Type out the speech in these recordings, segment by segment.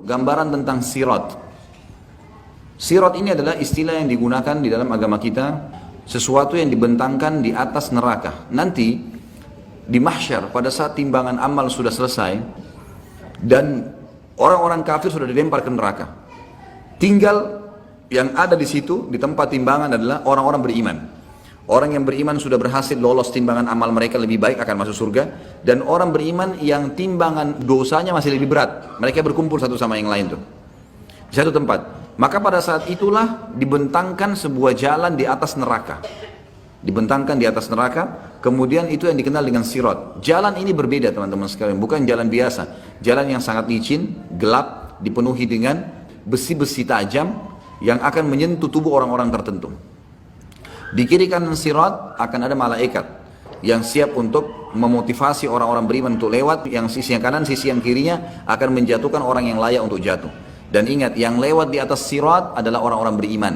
gambaran tentang sirat. Sirat ini adalah istilah yang digunakan di dalam agama kita, sesuatu yang dibentangkan di atas neraka. Nanti di mahsyar pada saat timbangan amal sudah selesai dan orang-orang kafir sudah dilempar ke neraka, tinggal yang ada di situ di tempat timbangan adalah orang-orang beriman. Orang yang beriman sudah berhasil lolos timbangan amal mereka lebih baik akan masuk surga, dan orang beriman yang timbangan dosanya masih lebih berat, mereka berkumpul satu sama yang lain tuh di satu tempat. Maka pada saat itulah dibentangkan sebuah jalan di atas neraka. Dibentangkan di atas neraka, kemudian itu yang dikenal dengan sirat. Jalan ini berbeda teman-teman sekalian, bukan jalan biasa. Jalan yang sangat licin, gelap, dipenuhi dengan besi-besi tajam yang akan menyentuh tubuh orang-orang tertentu. Di kiri kanan sirat akan ada malaikat yang siap untuk memotivasi orang-orang beriman untuk lewat. Yang sisi yang kanan, sisi yang kirinya akan menjatuhkan orang yang layak untuk jatuh. Dan ingat, yang lewat di atas sirat adalah orang-orang beriman.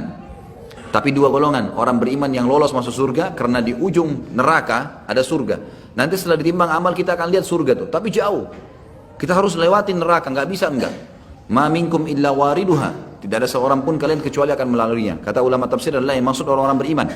Tapi dua golongan, orang beriman yang lolos masuk surga karena di ujung neraka ada surga. Nanti setelah ditimbang amal kita akan lihat surga tuh, tapi jauh. Kita harus lewatin neraka, nggak bisa enggak. Ma minkum illa wariduha. Tidak ada seorang pun kalian kecuali akan melaluinya. Kata ulama tafsir adalah yang maksud orang-orang beriman.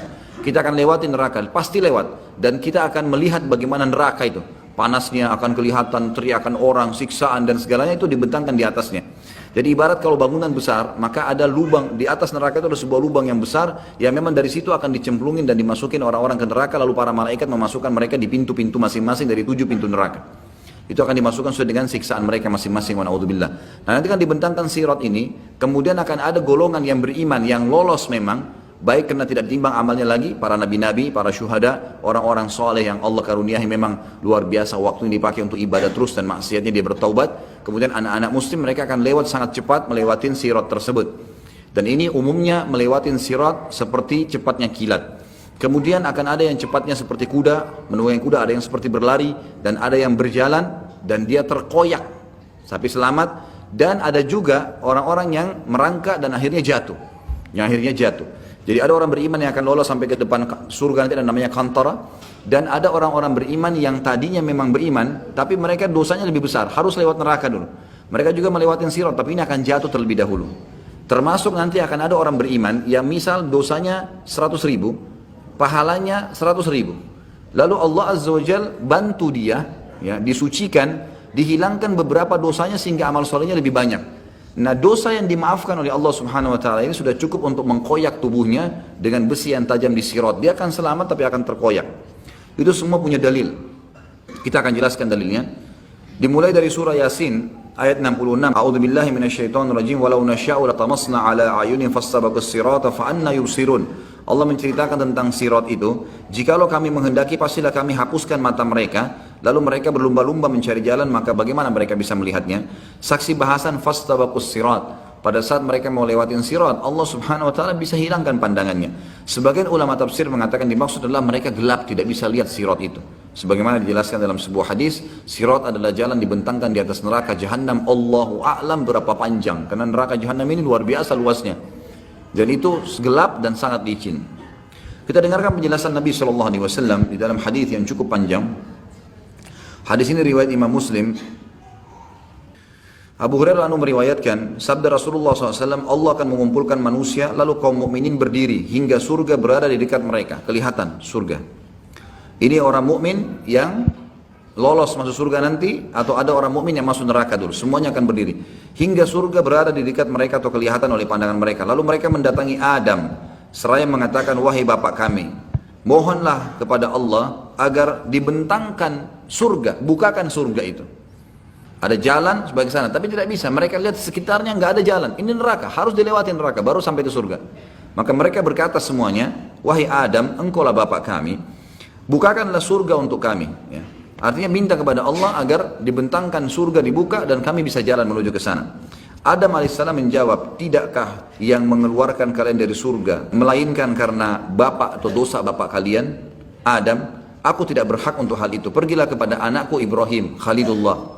Kita akan lewatin neraka, pasti lewat. Dan kita akan melihat bagaimana neraka itu. Panasnya akan kelihatan, teriakan orang, siksaan dan segalanya itu dibentangkan di atasnya. Jadi ibarat kalau bangunan besar, maka ada lubang di atas neraka itu, ada sebuah lubang yang besar yang memang dari situ akan dicemplungin dan dimasukin orang-orang ke neraka, lalu para malaikat memasukkan mereka di pintu-pintu masing-masing dari 7 pintu neraka. Itu akan dimasukkan sesuai dengan siksaan mereka masing-masing, wa na'udzubillah. Nah, nanti kan dibentangkan sirat ini, kemudian akan ada golongan yang beriman yang lolos memang, baik karena tidak ditimbang amalnya lagi, para nabi-nabi, para syuhada, orang-orang soleh yang Allah karuniahi memang luar biasa, waktu ini dipakai untuk ibadah terus dan maksiatnya dia bertaubat. Kemudian anak-anak muslim mereka akan lewat sangat cepat melewatin sirat tersebut. Dan ini umumnya melewatin sirat seperti cepatnya kilat. Kemudian akan ada yang cepatnya seperti kuda, menunggangi kuda, ada yang seperti berlari, dan ada yang berjalan dan dia terkoyak tapi selamat, dan ada juga orang-orang yang merangkak dan akhirnya jatuh. Jadi ada orang beriman yang akan lolos sampai ke depan surga nanti, dan namanya kantara. Dan ada orang-orang beriman yang tadinya memang beriman, tapi mereka dosanya lebih besar, harus lewat neraka dulu. Mereka juga melewati sirat, tapi ini akan jatuh terlebih dahulu. Termasuk nanti akan ada orang beriman yang misal dosanya 100.000, pahalanya 100.000. Lalu Allah Azza wa Jal bantu dia, ya, disucikan, dihilangkan beberapa dosanya sehingga amal solehnya lebih banyak. Nah, dosa yang dimaafkan oleh Allah Subhanahu wa taala ini sudah cukup untuk mengkoyak tubuhnya dengan besi yang tajam di sirat. Dia akan selamat tapi akan terkoyak. Itu semua punya dalil. Kita akan jelaskan dalilnya. Dimulai dari surah Yasin ayat 66. A'udzubillahi minasyaitonir rajim. Walau nasya'u latamasna 'ala a'yunihim fastabaqus sirata fa anna yubsirun. Allah menceritakan tentang sirat itu, jikalau kami menghendaki pastilah kami hapuskan mata mereka, lalu mereka berlumba-lumba mencari jalan, maka bagaimana mereka bisa melihatnya? Saksi bahasan fastabaqus sirat. Pada saat mereka mau lewatin sirat, Allah Subhanahu wa taala bisa hilangkan pandangannya. Sebagian ulama tafsir mengatakan dimaksud adalah mereka gelap, tidak bisa lihat sirat itu. Sebagaimana dijelaskan dalam sebuah hadis, sirat adalah jalan dibentangkan di atas neraka Jahannam, Allahu a'lam berapa panjang, karena neraka Jahannam ini luar biasa luasnya. Dan itu gelap dan sangat licin. Kita dengarkan penjelasan Nabi SAW di dalam hadis yang cukup panjang. Hadis ini riwayat Imam Muslim. Abu Hurairah meriwayatkan sabda Rasulullah SAW, Allah akan mengumpulkan manusia, lalu kaum mukminin berdiri hingga surga berada di dekat mereka, kelihatan surga. Ini orang mukmin yang lolos masuk surga nanti, atau ada orang mukmin yang masuk neraka dulu, semuanya akan berdiri hingga surga berada di dekat mereka atau kelihatan oleh pandangan mereka. Lalu mereka mendatangi Adam seraya mengatakan, wahai bapak kami, mohonlah kepada Allah agar dibentangkan surga, bukakan surga itu. Ada jalan sebagai sana, tapi tidak bisa. Mereka lihat sekitarnya nggak ada jalan. Ini neraka, harus dilewati neraka baru sampai ke surga. Maka mereka berkata semuanya, wahai Adam, engkaulah bapak kami, bukakanlah surga untuk kami. Ya. Artinya minta kepada Allah agar dibentangkan surga dibuka dan kami bisa jalan menuju ke sana. Adam alaihissalam menjawab, tidakkah yang mengeluarkan kalian dari surga melainkan karena bapak atau dosa bapak kalian? Adam, aku tidak berhak untuk hal itu. Pergilah kepada anakku Ibrahim, Khalilullah.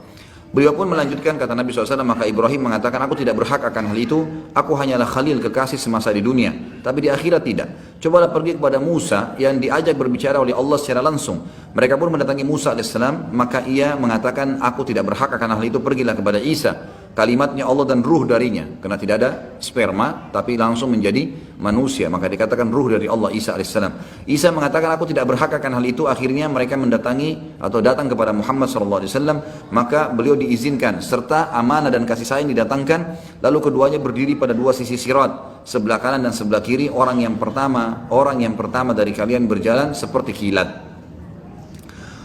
Beliau pun melanjutkan, kata Nabi SAW, maka Ibrahim mengatakan, aku tidak berhak akan hal itu, aku hanyalah Khalil, kekasih semasa di dunia, tapi di akhirat tidak. Cobalah pergi kepada Musa yang diajak berbicara oleh Allah secara langsung. Mereka pun mendatangi Musa AS, maka ia mengatakan, aku tidak berhak akan hal itu, pergilah kepada Isa. kalimatnya Allah dan ruh darinya, karena tidak ada sperma tapi langsung menjadi manusia, maka dikatakan ruh dari Allah Isa alaihissalam. Isa mengatakan aku tidak berhak akan hal itu. Akhirnya mereka mendatangi atau datang kepada Muhammad SAW, maka beliau diizinkan serta amanah dan kasih sayang didatangkan. Lalu keduanya berdiri pada dua sisi sirat, sebelah kanan dan sebelah kiri. Orang yang pertama dari kalian berjalan seperti kilat.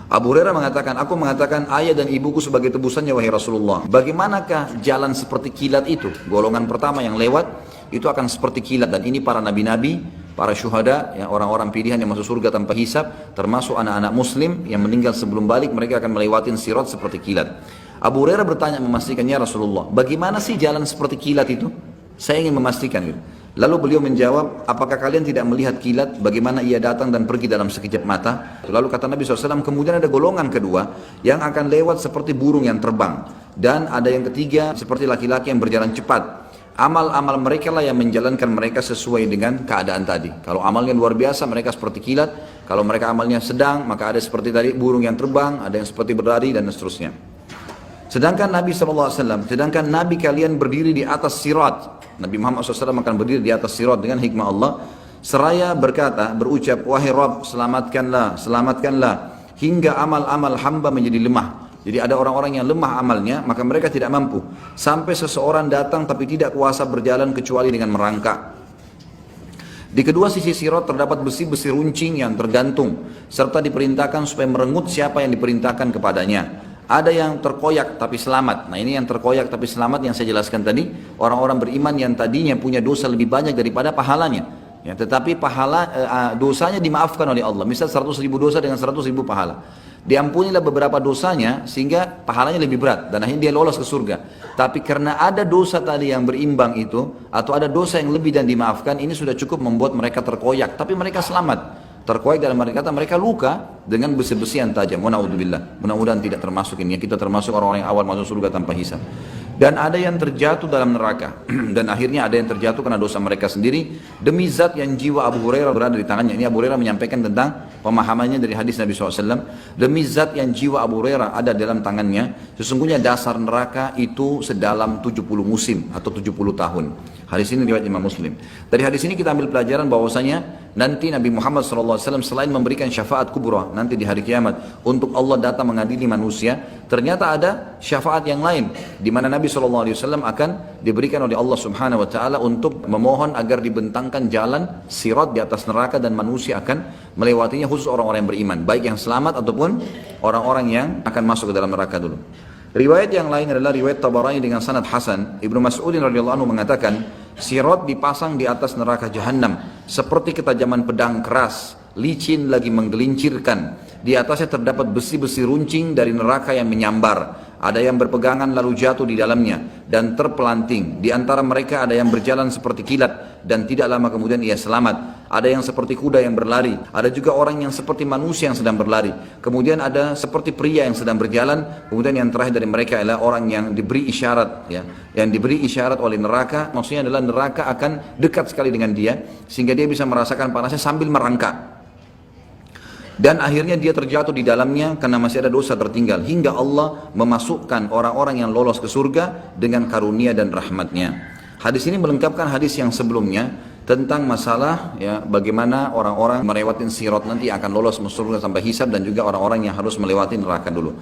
Abu Hurairah mengatakan, aku mengatakan ayah dan ibuku sebagai tebusannya wahai Rasulullah. Bagaimanakah jalan seperti kilat itu? Golongan pertama yang lewat itu akan seperti kilat, dan ini para nabi-nabi, para syuhada, yang orang-orang pilihan yang masuk surga tanpa hisab, termasuk anak-anak muslim yang meninggal sebelum balik, mereka akan melewati sirat seperti kilat. Abu Hurairah bertanya memastikannya Rasulullah, bagaimana sih jalan seperti kilat itu? Saya ingin memastikan gitu. Lalu beliau menjawab, apakah kalian tidak melihat kilat bagaimana ia datang dan pergi dalam sekejap mata? Lalu kata Nabi SAW, kemudian ada golongan kedua yang akan lewat seperti burung yang terbang. Dan ada yang ketiga seperti laki-laki yang berjalan cepat. Amal-amal mereka lah yang menjalankan mereka sesuai dengan keadaan tadi. Kalau amalnya luar biasa, mereka seperti kilat. Kalau mereka amalnya sedang, maka ada seperti tadi burung yang terbang, ada yang seperti berlari dan seterusnya. Sedangkan Nabi SAW, sedangkan Nabi kalian berdiri di atas sirat. Nabi Muhammad SAW akan berdiri di atas sirat dengan hikmah Allah. Seraya berucap, wahai Rabb, selamatkanlah, hingga amal-amal hamba menjadi lemah. Jadi ada orang-orang yang lemah amalnya, maka mereka tidak mampu. Sampai seseorang datang tapi tidak kuasa berjalan kecuali dengan merangkak. Di kedua sisi sirat terdapat besi-besi runcing yang tergantung, serta diperintahkan supaya merengut siapa yang diperintahkan kepadanya. Ada yang terkoyak tapi selamat. Nah ini yang terkoyak tapi selamat yang saya jelaskan tadi, orang-orang beriman yang tadinya punya dosa lebih banyak daripada pahalanya. Ya, tetapi dosanya dimaafkan oleh Allah. Misal 100.000 dosa dengan 100.000 pahala. Diampunilah beberapa dosanya sehingga pahalanya lebih berat dan akhirnya dia lolos ke surga. Tapi karena ada dosa tadi yang berimbang itu, atau ada dosa yang lebih dan dimaafkan, ini sudah cukup membuat mereka terkoyak. Tapi mereka selamat. Terkoyak dalam arti kata mereka luka dengan besi-besi yang tajam. Mudah-mudahan tidak termasuk ini. Kita termasuk orang-orang yang awal masuk surga tanpa hisab. Dan ada yang terjatuh dalam neraka. Dan akhirnya ada yang terjatuh karena dosa mereka sendiri. Demi zat yang jiwa Abu Hurairah berada di tangannya. Ini Abu Hurairah menyampaikan tentang pemahamannya dari hadis Nabi SAW. Demi zat yang jiwa Abu Hurairah ada dalam tangannya. Sesungguhnya dasar neraka itu sedalam 70 musim atau 70 tahun. Hadis ini riwayat Imam Muslim. Dari hadis ini kita ambil pelajaran bahwasanya nanti Nabi Muhammad SAW selain memberikan syafaat kubra nanti di hari kiamat untuk Allah datang mengadili manusia, ternyata ada syafaat yang lain di mana Nabi SAW akan diberikan oleh Allah Subhanahu Wa Taala untuk memohon agar dibentangkan jalan sirat di atas neraka dan manusia akan melewatinya, khusus orang-orang yang beriman, baik yang selamat ataupun orang-orang yang akan masuk ke dalam neraka dulu. Riwayat yang lain adalah riwayat Tabarani dengan sanad hasan. Ibnu Mas'udin radhiyallahu anhu mengatakan, sirat dipasang di atas neraka jahanam seperti ketajaman pedang keras, licin lagi menggelincirkan. Di atasnya terdapat besi-besi runcing dari neraka yang menyambar. Ada yang berpegangan lalu jatuh di dalamnya dan terpelanting. Di antara mereka ada yang berjalan seperti kilat dan tidak lama kemudian ia selamat. Ada yang seperti kuda yang berlari. Ada juga orang yang seperti manusia yang sedang berlari. Kemudian ada seperti pria yang sedang berjalan. Kemudian yang terakhir dari mereka adalah orang yang diberi isyarat, ya, yang diberi isyarat oleh neraka. Maksudnya adalah neraka akan dekat sekali dengan dia sehingga dia bisa merasakan panasnya sambil merangkak. Dan akhirnya dia terjatuh di dalamnya karena masih ada dosa tertinggal, hingga Allah memasukkan orang-orang yang lolos ke surga dengan karunia dan rahmatnya. Hadis ini melengkapkan hadis yang sebelumnya tentang masalah, ya, bagaimana orang-orang melewati sirat nanti akan lolos masuk surga sampai hisab, dan juga orang-orang yang harus melewati neraka dulu.